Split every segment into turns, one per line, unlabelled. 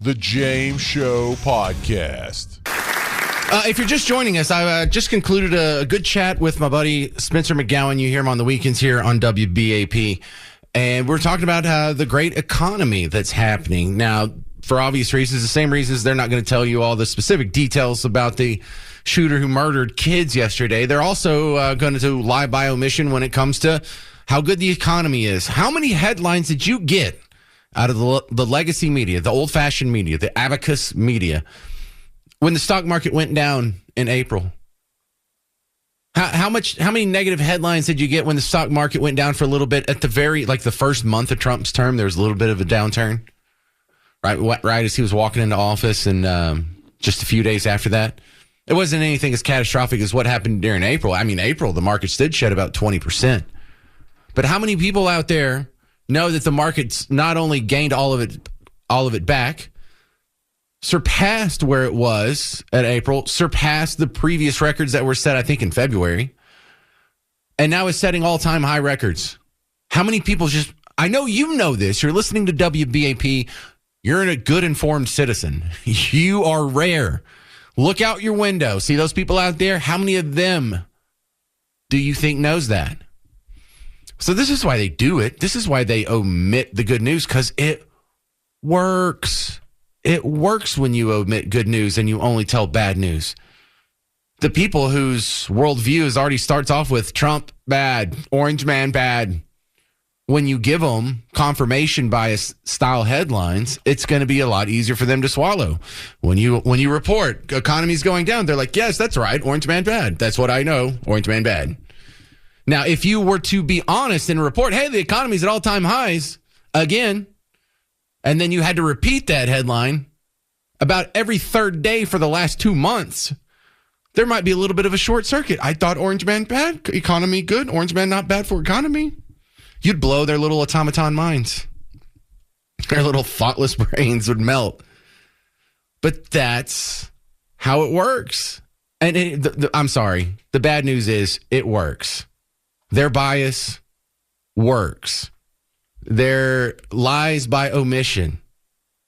The James Show Podcast.
If you're just joining us, I just concluded a good chat with my buddy Spencer McGowan. You hear him on the weekends here on WBAP. And we're talking about the great economy that's happening. Now, for obvious reasons, the same reasons they're not going to tell you all the specific details about the shooter who murdered kids yesterday. They're also going to lie by omission when it comes to how good the economy is. How many headlines did you get out of the legacy media, the old-fashioned media, the abacus media, when the stock market went down in April? How many negative headlines did you get when the stock market went down for a little bit at the the first month of Trump's term? There was a little bit of a downturn, right as he was walking into office, and just a few days after that. It wasn't anything as catastrophic as what happened during April. I mean, April, the markets did shed about 20%. But how many people out there know that the market's not only gained all of it back, surpassed where it was at April, surpassed the previous records that were set, I think, in February, and now is setting all-time high records? How many people I know you know this. You're listening to WBAP. You're a good informed citizen. You are rare. Look out your window. See those people out there? How many of them do you think knows that? So this is why they do it. This is why they omit the good news, because it works. It works when you omit good news and you only tell bad news. The people whose worldview already starts off with Trump bad, Orange Man bad, when you give them confirmation bias style headlines, it's going to be a lot easier for them to swallow. When you report economy's going down, they're like, yes, that's right, Orange Man bad. That's what I know, Orange Man bad. Now, if you were to be honest and report, hey, the economy's at all-time highs again, and then you had to repeat that headline about every third day for the last 2 months, there might be a little bit of a short circuit. I thought Orange Man bad, economy good, Orange Man not bad for economy. You'd blow their little automaton minds. Their little thoughtless brains would melt. But that's how it works. And I'm sorry, the bad news is it works. Their bias works. Their lies by omission,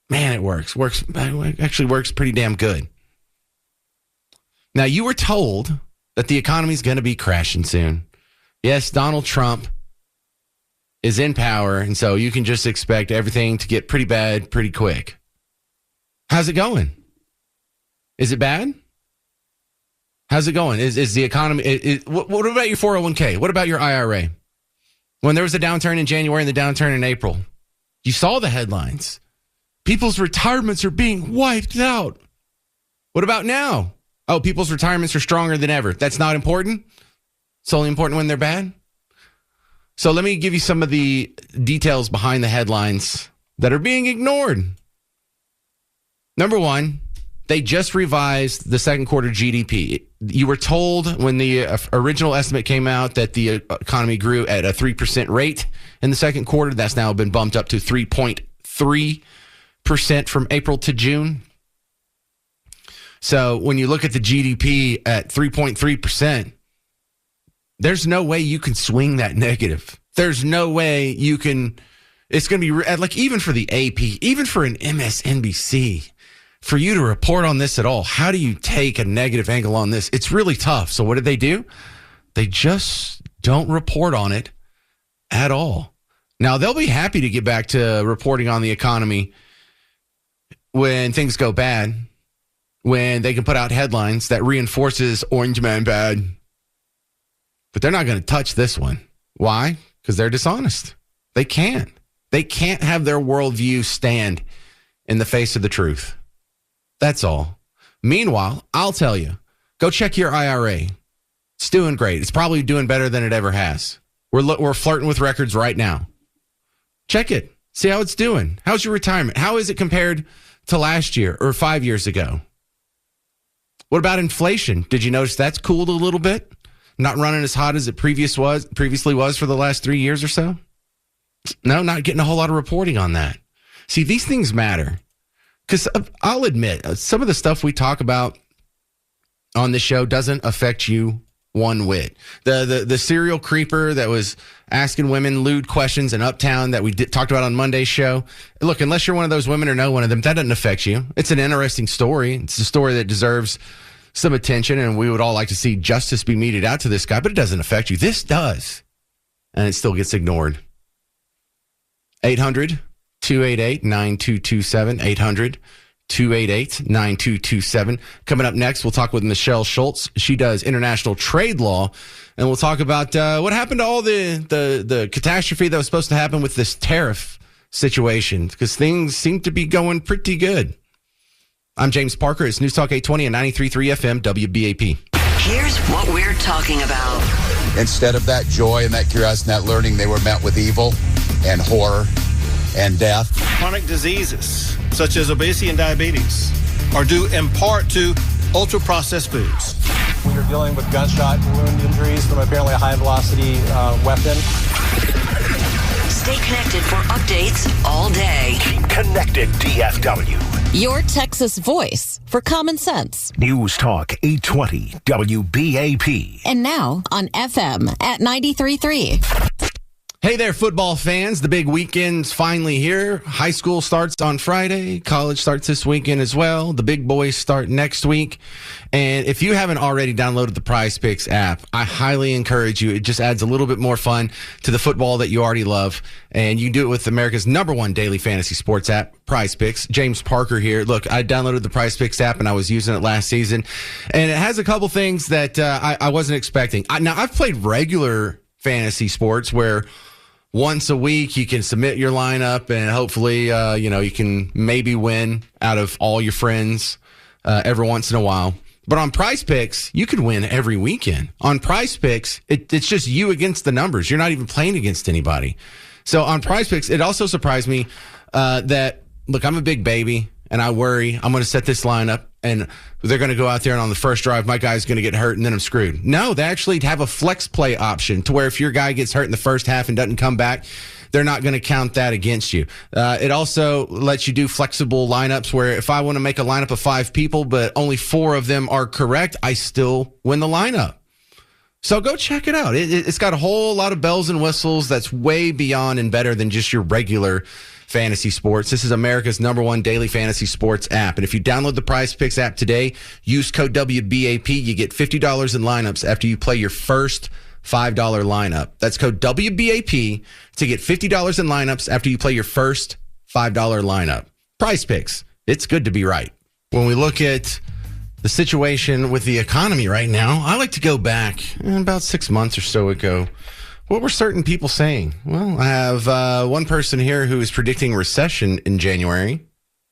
man, it works. Actually works pretty damn good. Now, you were told that the economy's going to be crashing soon. Yes, Donald Trump is in power, and so you can just expect everything to get pretty bad pretty quick. How's it going? Is it bad? How's it going? Is the economy... What about your 401k? What about your IRA? When there was a downturn in January and the downturn in April, you saw the headlines. People's retirements are being wiped out. What about now? Oh, people's retirements are stronger than ever. That's not important? It's only important when they're bad? So let me give you some of the details behind the headlines that are being ignored. Number one, they just revised the second quarter GDP. You were told when the original estimate came out that the economy grew at a 3% rate in the second quarter. That's now been bumped up to 3.3% from April to June. So when you look at the GDP at 3.3%, there's no way you can swing that negative. There's no way you can. It's going to be like, even for the AP, even for an MSNBC, for you to report on this at all, how do you take a negative angle on this? It's really tough. So what did they do? They just don't report on it at all. Now, they'll be happy to get back to reporting on the economy when things go bad, when they can put out headlines that reinforces Orange Man bad. But they're not going to touch this one. Why? Because they're dishonest. They can't. They can't have their worldview stand in the face of the truth. That's all. Meanwhile, I'll tell you, go check your IRA. It's doing great. It's probably doing better than it ever has. We're flirting with records right now. Check it. See how it's doing. How's your retirement? How is it compared to last year or 5 years ago? What about inflation? Did you notice that's cooled a little bit? Not running as hot as it previously was for the last 3 years or so? No, not getting a whole lot of reporting on that. See, these things matter. Because I'll admit, some of the stuff we talk about on this show doesn't affect you one whit. The serial creeper that was asking women lewd questions in Uptown that we talked about on Monday's show. Look, unless you're one of those women or know one of them, that doesn't affect you. It's an interesting story. It's a story that deserves some attention, and we would all like to see justice be meted out to this guy, but it doesn't affect you. This does, and it still gets ignored. 800-288-9227, 800-288-9227. Coming up next, we'll talk with Michelle Schultz. She does international trade law, and we'll talk about what happened to all the catastrophe that was supposed to happen with this tariff situation, because things seem to be going pretty good. I'm James Parker. It's News Talk 820 and 93.3 FM WBAP.
Here's what we're talking about.
Instead of that joy and that curiosity and that learning, they were met with evil and horror and death.
Chronic diseases such as obesity and diabetes are due in part to ultra-processed foods.
We are dealing with gunshot wound injuries from apparently a high-velocity weapon.
Stay connected for updates all day.
Keep connected, DFW.
Your Texas voice for common sense.
News Talk 820 WBAP.
And now on FM at 93.3.
Hey there, football fans. The big weekend's finally here. High school starts on Friday. College starts this weekend as well. The big boys start next week. And if you haven't already downloaded the Prize Picks app, I highly encourage you. It just adds a little bit more fun to the football that you already love. And you can do it with America's #1 daily fantasy sports app, Prize Picks. James Parker here. Look, I downloaded the Prize Picks app and I was using it last season. And it has a couple things that I wasn't expecting. Now, I've played regular fantasy sports where once a week, you can submit your lineup, and hopefully, you can maybe win out of all your friends every once in a while. But on Prize Picks, you could win every weekend. On Prize Picks, it's just you against the numbers. You're not even playing against anybody. So on Prize Picks, it also surprised me that, look, I'm a big baby, and I worry I'm going to set this lineup, and they're going to go out there, and on the first drive, my guy's going to get hurt, and then I'm screwed. No, they actually have a flex play option to where if your guy gets hurt in the first half and doesn't come back, they're not going to count that against you. It also lets you do flexible lineups where if I want to make a lineup of 5 people, but only 4 of them are correct, I still win the lineup. So go check it out. It's got a whole lot of bells and whistles that's way beyond and better than just your regular fantasy sports. This is America's #1 daily fantasy sports app. And if you download the Prize Picks app today, use code WBAP, you get $50 in lineups after you play your first $5 lineup. That's code WBAP to get $50 in lineups after you play your first $5 lineup. Prize Picks. It's good to be right. When we look at the situation with the economy right now, I like to go back about 6 months or so ago. What were certain people saying? Well, I have one person here who is predicting recession in January.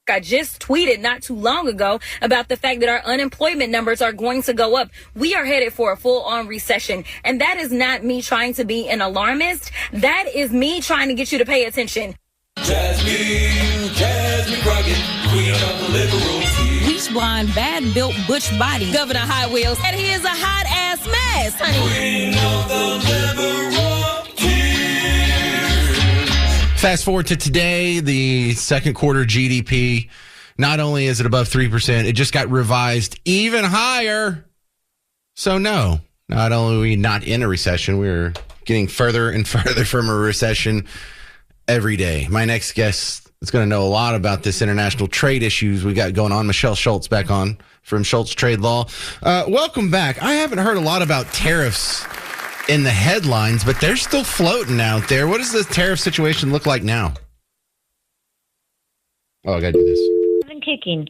I just tweeted not too long ago about the fact that our unemployment numbers are going to go up. We are headed for a full-on recession. And that is not me trying to be an alarmist. That is me trying to get you to pay attention.
Jasmine Crockett, queen of the liberal tea.
Bleach blonde, bad built butch body, Governor Hot Wheels, and he is a hot ass mess, honey.
Queen of the liberal tea.
Fast forward to today, the second quarter GDP, not only is it above 3%, it just got revised even higher. So no, not only are we not in a recession, we're getting further and further from a recession every day. My next guest is going to know a lot about this international trade issues we got going on. Michelle Schultz back on from Schultz Trade Law. Welcome back. I haven't heard a lot about tariffs in the headlines, but they're still floating out there. What does the tariff situation look like now? Oh, I got to do this.
I'm kicking.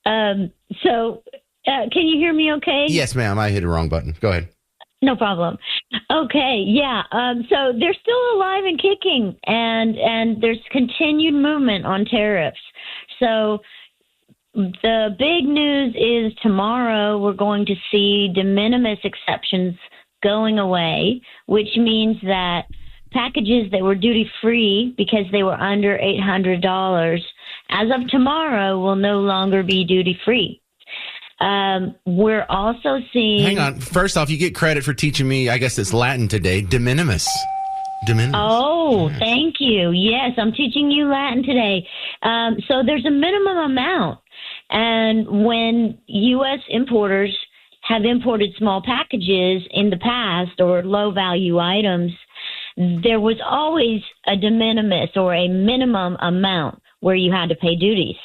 Can you hear me okay?
Yes, ma'am. I hit the wrong button. Go ahead.
No problem. Okay, yeah. So they're still alive and kicking, and there's continued movement on tariffs. So the big news is tomorrow we're going to see de minimis exceptions going away, which means that packages that were duty-free because they were under $800, as of tomorrow, will no longer be duty-free. We're also seeing...
Hang on. First off, you get credit for teaching me, I guess it's Latin today, de minimis. De minimis.
Oh, yes. Thank you. Yes, I'm teaching you Latin today. So there's a minimum amount. And when U.S. importers have imported small packages in the past or low value items, there was always a de minimis or a minimum amount where you had to pay duties.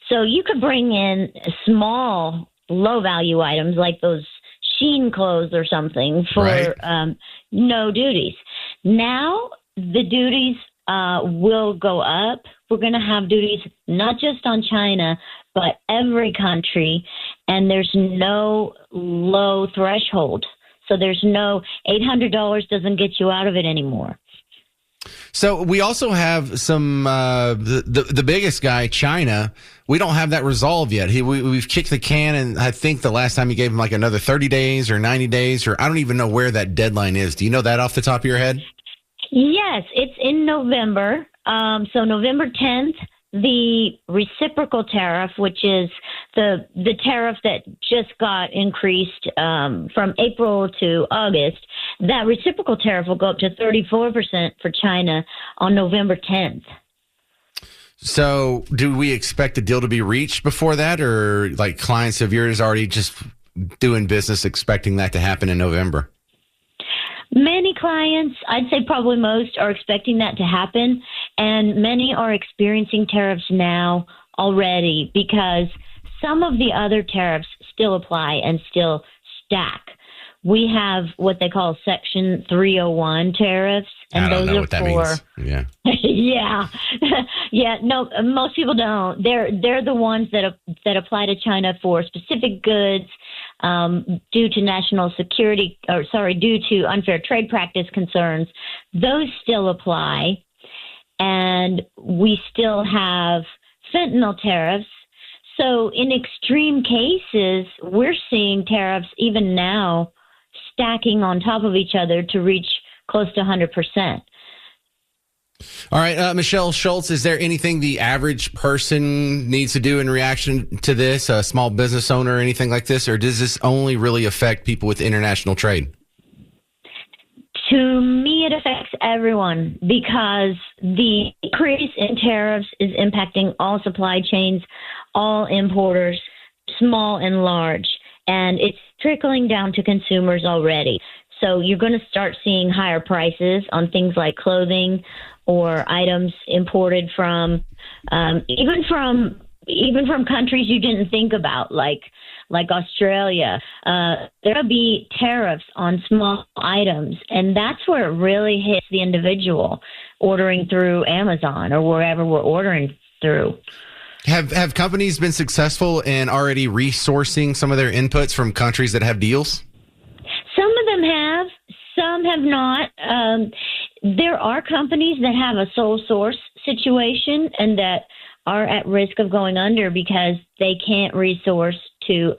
So you could bring in small, low value items like those Shein clothes or something for no duties. Now the duties will go up. We're going to have duties not just on China, but every country, and there's no low threshold. So there's no $800 doesn't get you out of it anymore.
So we also have some the biggest guy, China. We don't have that resolved yet. We've kicked the can, and I think the last time you gave him like another 30 days or 90 days, or I don't even know where that deadline is. Do you know that off the top of your head?
Yes, it's in November. So November 10th, the reciprocal tariff, which is the tariff that just got increased from April to August, that reciprocal tariff will go up to 34% for China on November 10th.
So do we expect a deal to be reached before that, or like clients of yours already just doing business expecting that to happen in November?
Many clients, I'd say probably most, are expecting that to happen, and many are experiencing tariffs now already because some of the other tariffs still apply and still stack. We have what they call Section 301 tariffs, and
I don't
those
know
are
what that
for
means. Yeah.
yeah. No, most people don't. They're the ones that apply to China for specific goods due to national security, due to unfair trade practice concerns. Those still apply, and we still have fentanyl tariffs. So in extreme cases, we're seeing tariffs even now stacking on top of each other to reach close to 100%.
All right, Michelle Schultz, is there anything the average person needs to do in reaction to this, a small business owner or anything like this, or does this only really affect people with international trade?
To me, it affects everyone because the increase in tariffs is impacting all supply chains, all importers, small and large, and it's trickling down to consumers already. So you're going to start seeing higher prices on things like clothing or items imported from even from countries you didn't think about, like Australia. There'll be tariffs on small items, and that's where it really hits the individual ordering through Amazon or wherever we're ordering through.
Have companies been successful in already resourcing some of their inputs from countries that have deals?
Some of them have, some have not. There are companies that have a sole source situation and that are at risk of going under because they can't resource to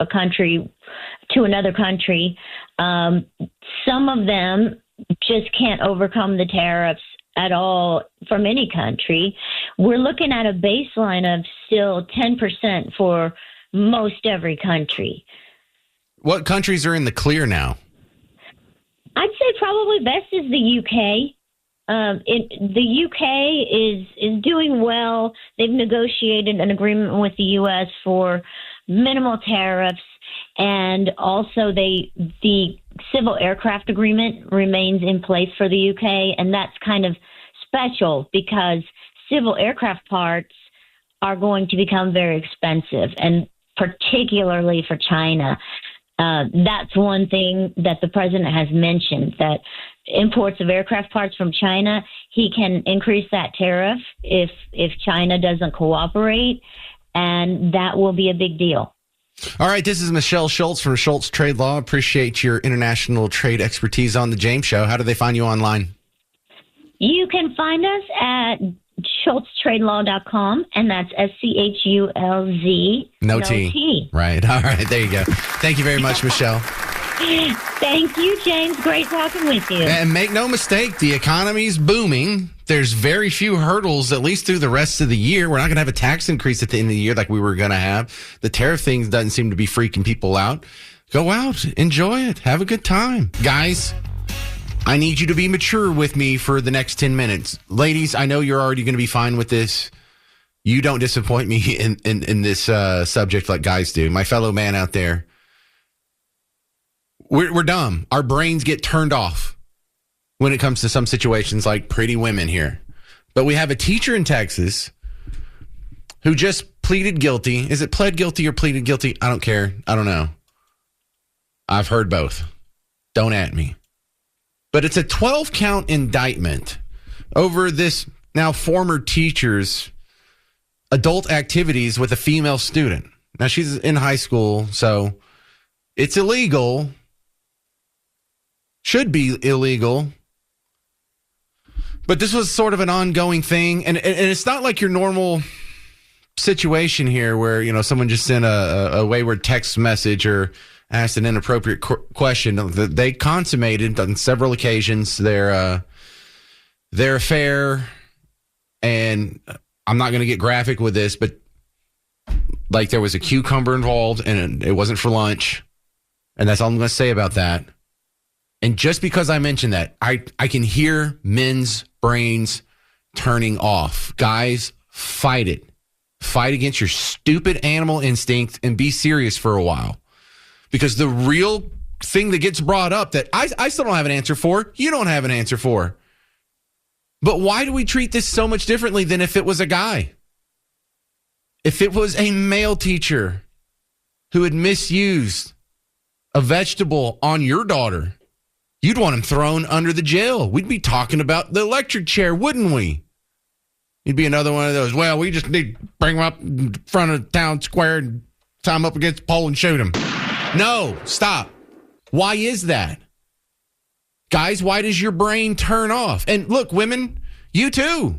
another country. Some of them just can't overcome the tariffs at all from any country. We're looking at a baseline of still 10% for most every country.
What countries are in the clear now?
I'd say probably best is the UK. The UK is doing well. They've negotiated an agreement with the U.S. for minimal tariffs, and also the civil aircraft agreement remains in place for the UK, and that's kind of special because civil aircraft parts are going to become very expensive, and particularly for China. That's one thing that the president has mentioned, that imports of aircraft parts from China, he can increase that tariff if China doesn't cooperate, and that will be a big deal.
All right, this is Michelle Schultz from Schultz Trade Law. Appreciate your international trade expertise on the James Show. How do they find you online?
You can find us at SchultzTradeLaw.com, and that's SCHULZ.
No T. Right. All right. There you go. Thank you very much, Michelle.
Thank you, James. Great talking with you.
And make no mistake, the economy's booming. There's very few hurdles, at least through the rest of the year. We're not going to have a tax increase at the end of the year like we were going to have. The tariff thing doesn't seem to be freaking people out. Go out. Enjoy it. Have a good time. Guys, I need you to be mature with me for the next 10 minutes. Ladies, I know you're already going to be fine with this. You don't disappoint me in this subject like guys do. My fellow man out there, we're dumb. Our brains get turned off when it comes to some situations like Pretty Women here. But we have a teacher in Texas who just pleaded guilty. Is it pled guilty or pleaded guilty? I don't care. I don't know. I've heard both. Don't at me. But it's a 12-count indictment over this now former teacher's adult activities with a female student. Now, she's in high school, so it's illegal. Should be illegal. But this was sort of an ongoing thing. And it's not like your normal situation here where, you know, someone just sent a wayward text message or asked an inappropriate question. They consummated on several occasions their affair. And I'm not going to get graphic with this, but like there was a cucumber involved and it wasn't for lunch. And that's all I'm going to say about that. And just because I mentioned that, I can hear men's brains turning off. Guys, fight it. Fight against your stupid animal instinct and be serious for a while. Because the real thing that gets brought up that I still don't have an answer for, you don't have an answer for. But why do we treat this so much differently than if it was a guy? If it was a male teacher who had misused a vegetable on your daughter, you'd want him thrown under the jail. We'd be talking about the electric chair, wouldn't we? You'd be another one of those, well, we just need to bring him up in front of the town square and tie him up against the pole and shoot him. No, stop. Why is that? Guys, why does your brain turn off? And look, women, you too.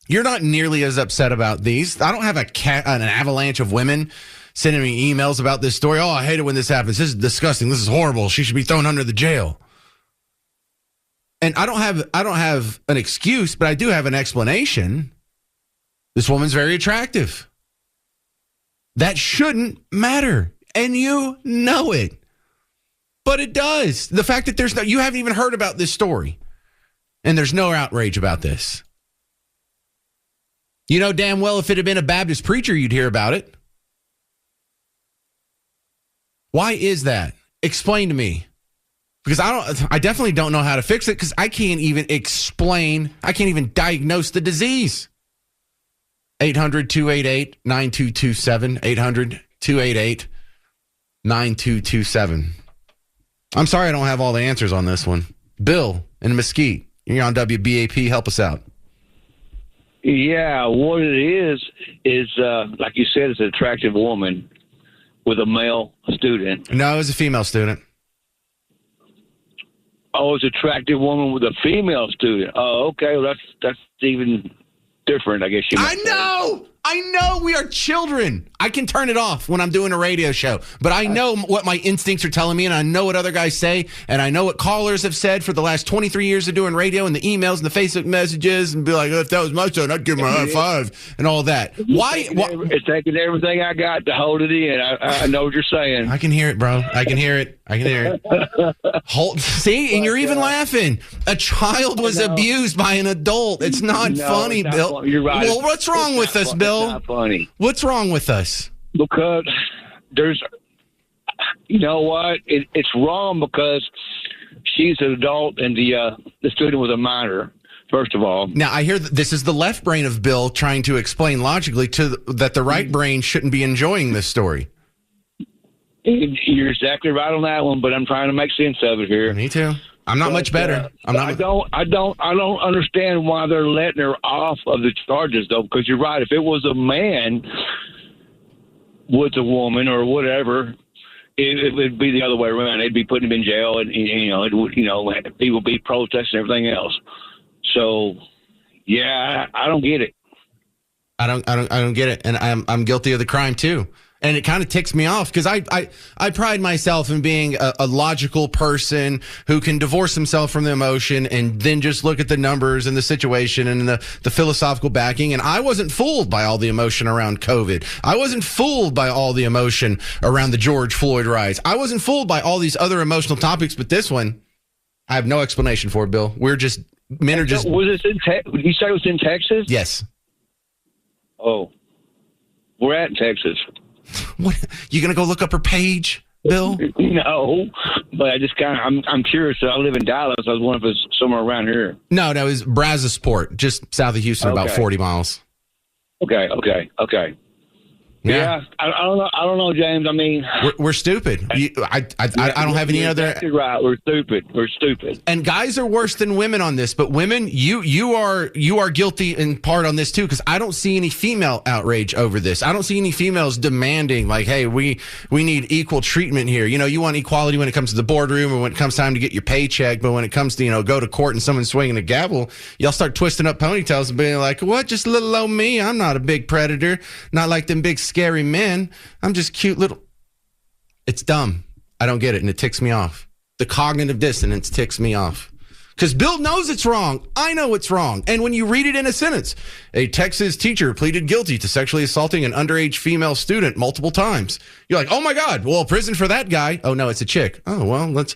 You're not nearly as upset about these. I don't have an avalanche of women sending me emails about this story. Oh, I hate it when this happens. This is disgusting. This is horrible. She should be thrown under the jail. And I don't have an excuse, but I do have an explanation. This woman's very attractive. That shouldn't matter. And you know it. But it does. The fact that you haven't even heard about this story. And there's no outrage about this. You know damn well if it had been a Baptist preacher, you'd hear about it. Why is that? Explain to me. Because I definitely don't know how to fix it because I can't even diagnose the disease. 800-288-9227. 800-288-9227. I'm sorry I don't have all the answers on this one. Bill in Mesquite, you're on WBAP. Help us out.
Yeah, what it is like you said, it's an attractive woman with a male student.
No, it was a female student.
Oh, it's an attractive woman with a female student. Oh, okay. Well, that's even different, I guess you might say.
I know we are children. I can turn it off when I'm doing a radio show, but I know what my instincts are telling me, and I know what other guys say, and I know what callers have said for the last 23 years of doing radio and the emails and the Facebook messages, and be like, oh, if that was my son, I'd give him a high five and all that. Why?
It's taking everything I got to hold it in. I know what you're saying.
I can hear it, bro. I can hear it. See, and you're even laughing. A child was abused by an adult. It's not funny, Bill.
Funny. You're right.
Well, what's wrong with us, Bill?
It's not funny.
What's wrong with us?
Because there's, you know what? It's wrong because she's an adult and the student was a minor. First of all,
now I hear this is the left brain of Bill trying to explain logically that the right brain shouldn't be enjoying this story.
You're exactly right on that one, but I'm trying to make sense of it here.
Me too. I'm not much better.
I don't understand why they're letting her off of the charges though, because you're right. If it was a man with a woman or whatever, it would be the other way around. They'd be putting him in jail, and it would, people be protesting and everything else. So, yeah, I don't get it.
I don't get it, and I'm guilty of the crime too. And it kind of ticks me off because I pride myself in being a logical person who can divorce himself from the emotion and then just look at the numbers and the situation and the philosophical backing. And I wasn't fooled by all the emotion around COVID. I wasn't fooled by all the emotion around the George Floyd riots. I wasn't fooled by all these other emotional topics. But this one, I have no explanation for it, Bill. Men are just.
Was this in Did you say it was in Texas?
Yes.
Oh, we're at Texas.
What? You going to go look up her page? Bill?
No, but I just kind of, I'm curious. I live in Dallas. I was wondering if it's somewhere around here.
No, it was Brazosport, just south of Houston, about 40 miles.
Okay. Yeah, I don't know, James. I mean,
we're stupid. I don't have any other.
Exactly right. We're stupid.
And guys are worse than women on this, but women, you are guilty in part on this too, because I don't see any female outrage over this. I don't see any females demanding like, hey, we need equal treatment here. You want equality when it comes to the boardroom or when it comes time to get your paycheck, but when it comes to go to court and someone's swinging a gavel, y'all start twisting up ponytails and being like, what? Just little old me? I'm not a big predator, not like them big scary men. I'm just cute little. It's dumb. I don't get it, and it ticks me off. The cognitive dissonance ticks me off. Because Bill knows it's wrong. I know it's wrong. And when you read it in a sentence, a Texas teacher pleaded guilty to sexually assaulting an underage female student multiple times. You're like, oh my God, well, prison for that guy. Oh no, it's a chick. Oh, well, let's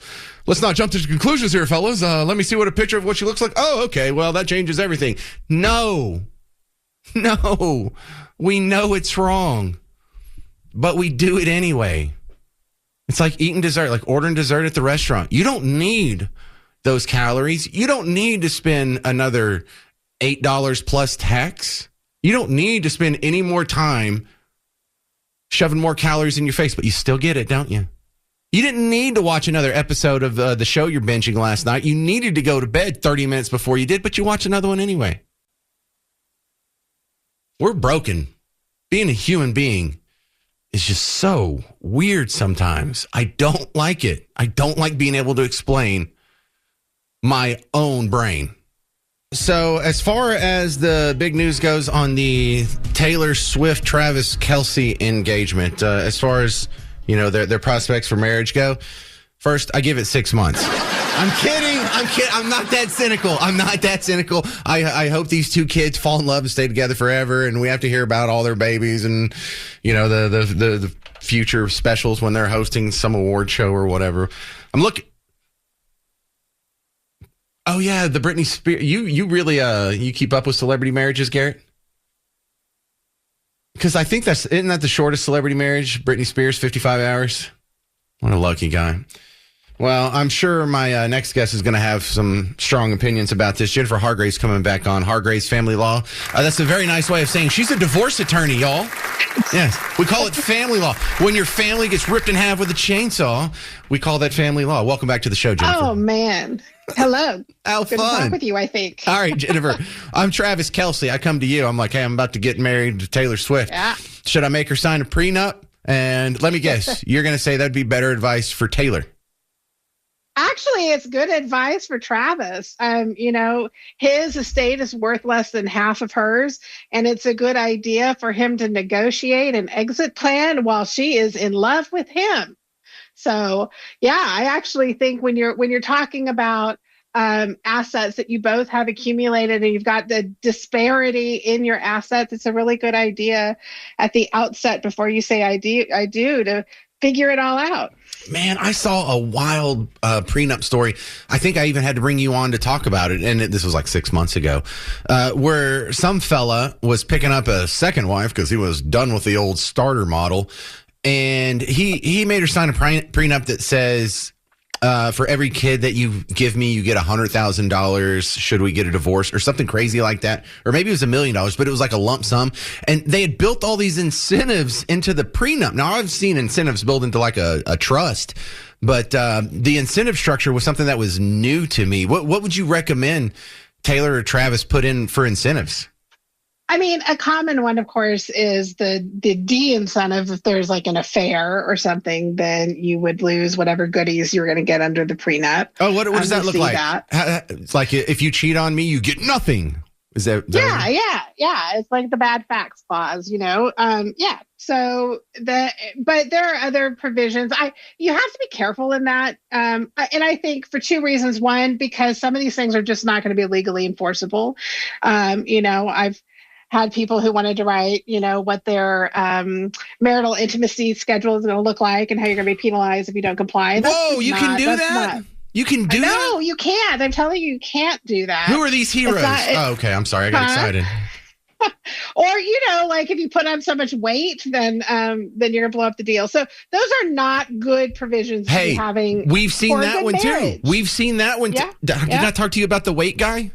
not jump to conclusions here, fellas. Let me see what a picture of what she looks like. Oh, okay, well, that changes everything. No, we know it's wrong. But we do it anyway. It's like eating dessert, like ordering dessert at the restaurant. You don't need those calories. You don't need to spend another $8 plus tax. You don't need to spend any more time shoving more calories in your face, but you still get it, don't you? You didn't need to watch another episode of the show you're binging last night. You needed to go to bed 30 minutes before you did, but you watch another one anyway. We're broken. Being a human being is just so weird sometimes. I don't like it. I don't like being able to explain my own brain. So as far as the big news goes on the Taylor Swift, Travis Kelce engagement, as far as, their prospects for marriage go, first, I give it 6 months. I'm kidding. I'm not that cynical. I hope these two kids fall in love and stay together forever, and we have to hear about all their babies and, the future specials when they're hosting some award show or whatever. I'm looking. Oh yeah, the Britney Spears. You really you keep up with celebrity marriages, Garrett? Because I think isn't that the shortest celebrity marriage? Britney Spears, 55 hours. What a lucky guy. Well, I'm sure my next guest is going to have some strong opinions about this. Jennifer Hargrave's coming back on Hargrave's Family Law. That's a very nice way of saying she's a divorce attorney, y'all. Yes, we call it family law. When your family gets ripped in half with a chainsaw, we call that family law. Welcome back to the show, Jennifer.
Oh, man. Hello.
How
Good
fun.
to talk with you, I think.
All right, Jennifer. I'm Travis Kelce. I come to you. I'm like, hey, I'm about to get married to Taylor Swift.
Yeah.
Should I make her sign a prenup? And let me guess, you're going to say that'd be better advice for Taylor.
Actually, it's good advice for Travis. His estate is worth less than half of hers, and it's a good idea for him to negotiate an exit plan while she is in love with him. So, yeah, I actually think when you're talking about assets that you both have accumulated and you've got the disparity in your assets, it's a really good idea at the outset before you say I do to figure it all out.
Man, I saw a wild prenup story. I think I even had to bring you on to talk about it. And this was like 6 months ago, where some fella was picking up a second wife because he was done with the old starter model. And he made her sign a prenup that says, for every kid that you give me, you get $100,000 should we get a divorce or something crazy like that. Or maybe it was $1 million, but it was like a lump sum. And they had built all these incentives into the prenup. Now, I've seen incentives built into like a trust, but the incentive structure was something that was new to me. What would you recommend Taylor or Travis put in for incentives?
I mean, a common one, of course, is the D incentive. If there's like an affair or something, then you would lose whatever goodies you're going to get under the prenup.
Oh, what does that look like? It's like if you cheat on me, you get nothing. Is that?
Yeah. It's like the bad facts clause, Yeah. So but there are other provisions. You have to be careful in that. And I think for two reasons. One, because some of these things are just not going to be legally enforceable. I've had people who wanted to write, what their marital intimacy schedule is going to look like and how you're going to be penalized if you don't comply.
Whoa, you can do that? You can do that?
No, you can't. I'm telling you, you can't do that.
Who are these heroes? Okay. I'm sorry. I got excited.
Or, like if you put on so much weight, then you're gonna blow up the deal. So those are not good provisions to be having.
We've seen
for a
that
good
one
marriage.
too. We've seen that one.
Yeah.
Did I talk to you about the weight guy?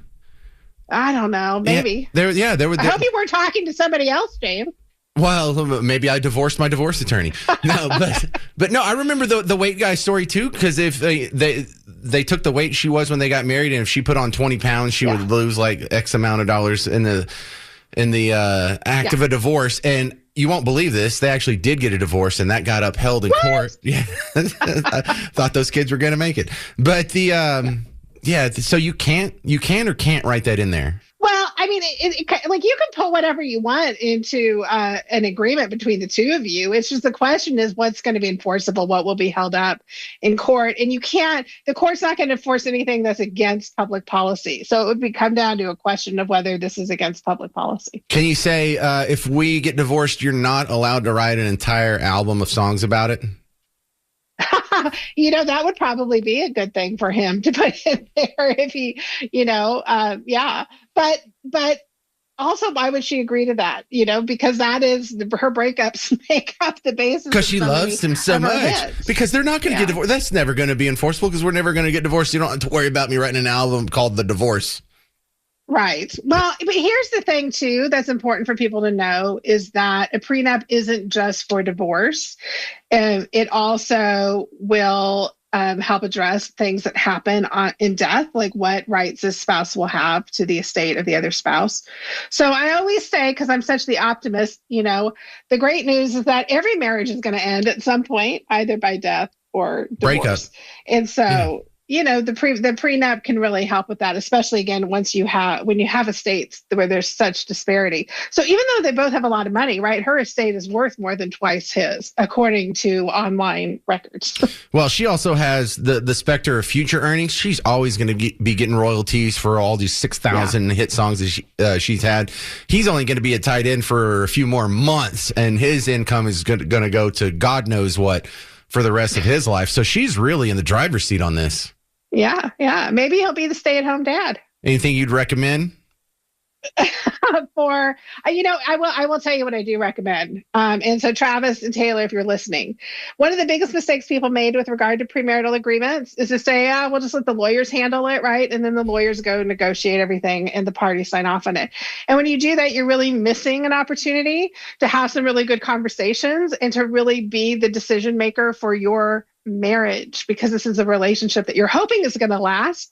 I don't know. Maybe.
There were.
I hope you weren't talking to somebody else, James.
Well, maybe I divorced my divorce attorney. No, but no, I remember the weight guy story too, because if they took the weight she was when they got married, and if she put on 20 pounds, she would lose like X amount of dollars in the act of a divorce. And you won't believe this, they actually did get a divorce, and that got upheld in court. Yeah, I thought those kids were going to make it, but so you can or can't write that in there.
Well, I mean, like you can put whatever you want into an agreement between the two of you. It's just the question is what's going to be enforceable, what will be held up in court. And the court's not going to enforce anything that's against public policy. So it would come down to a question of whether this is against public policy.
Can you say if we get divorced, you're not allowed to write an entire album of songs about it?
That would probably be a good thing for him to put in there if he, yeah. But also, why would she agree to that? Because that is her breakups make up the basis.
Because she loves him so much. Because they're not going to get divorced. That's never going to be enforceable because we're never going to get divorced. You don't have to worry about me writing an album called The Divorce.
Right. Well, but here's the thing, too, that's important for people to know is that a prenup isn't just for divorce. It also will help address things that happen in death, like what rights a spouse will have to the estate of the other spouse. So I always say, because I'm such the optimist, the great news is that every marriage is going to end at some point, either by death or divorce.
Breakup.
And so... the prenup can really help with that, especially again when you have estates where there's such disparity. So even though they both have a lot of money, right? Her estate is worth more than twice his, according to online records.
Well, she also has the specter of future earnings. She's always going to be getting royalties for all these 6,000 hit songs that she's had. He's only going to be a tight end for a few more months, and his income is going to go to God knows what for the rest of his life. So she's really in the driver's seat on this.
Yeah. Maybe he'll be the stay-at-home dad.
Anything you'd recommend?
I will tell you what I do recommend. And so Travis and Taylor, if you're listening, one of the biggest mistakes people made with regard to premarital agreements is to say, we'll just let the lawyers handle it, right? And then the lawyers go negotiate everything and the parties sign off on it. And when you do that, you're really missing an opportunity to have some really good conversations and to really be the decision maker for your marriage, because this is a relationship that you're hoping is going to last.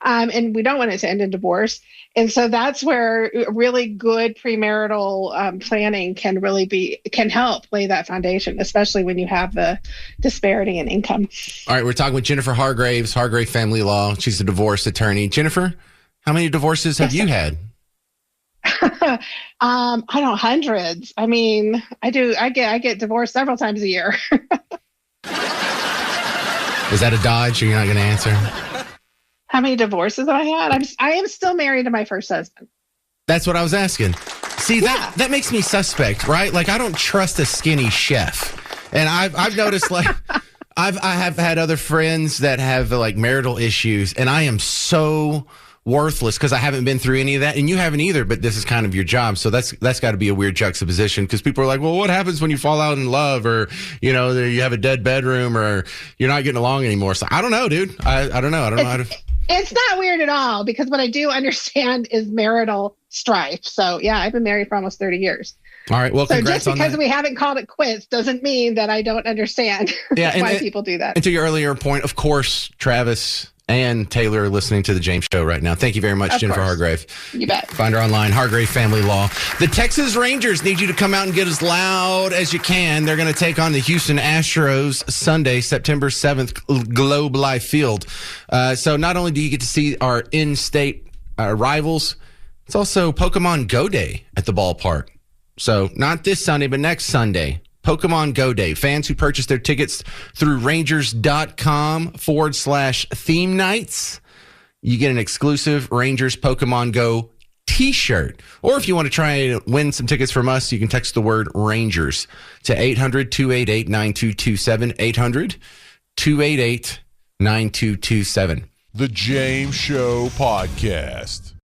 And we don't want it to end in divorce. And so that's where really good premarital planning can help lay that foundation, especially when you have the disparity in income.
All right. We're talking with Jennifer Hargraves, Hargrave Family Law. She's a divorce attorney. Jennifer, how many divorces have you had?
I don't hundreds. I mean, I do. I get divorced several times a year.
Is that a dodge or you're not going to answer?
How many divorces have I had? I am still married to my first husband.
That's what I was asking. See, that makes me suspect, right? Like, I don't trust a skinny chef. And I've noticed, like, I have had other friends that have, like, marital issues, and I am so worthless because I haven't been through any of that, and you haven't either, but this is kind of your job. So that's got to be a weird juxtaposition because people are like, well, what happens when you fall out in love, or, you have a dead bedroom, or you're not getting along anymore? So I don't know, dude. I don't know. I don't know how to...
It's not weird at all because what I do understand is marital strife. So yeah, I've been married for almost 30 years.
All right. Well, congrats on that.
So just because we haven't called it quits doesn't mean that I don't understand why people do that.
And to your earlier point, of course, Travis and Taylor are listening to the James Show right now. Thank you very much, Jennifer Hargrave.
You bet.
Find her online, Hargrave Family Law. The Texas Rangers need you to come out and get as loud as you can. They're going to take on the Houston Astros Sunday, September 7th, Globe Life Field. So not only do you get to see our in-state rivals, it's also Pokemon Go Day at the ballpark. So not this Sunday, but next Sunday. Pokemon Go Day. Fans who purchase their tickets through Rangers.com/theme nights, you get an exclusive Rangers Pokemon Go t-shirt. Or if you want to try and win some tickets from us, you can text the word Rangers to 800-288-9227. 800-288-9227.
The James Show Podcast.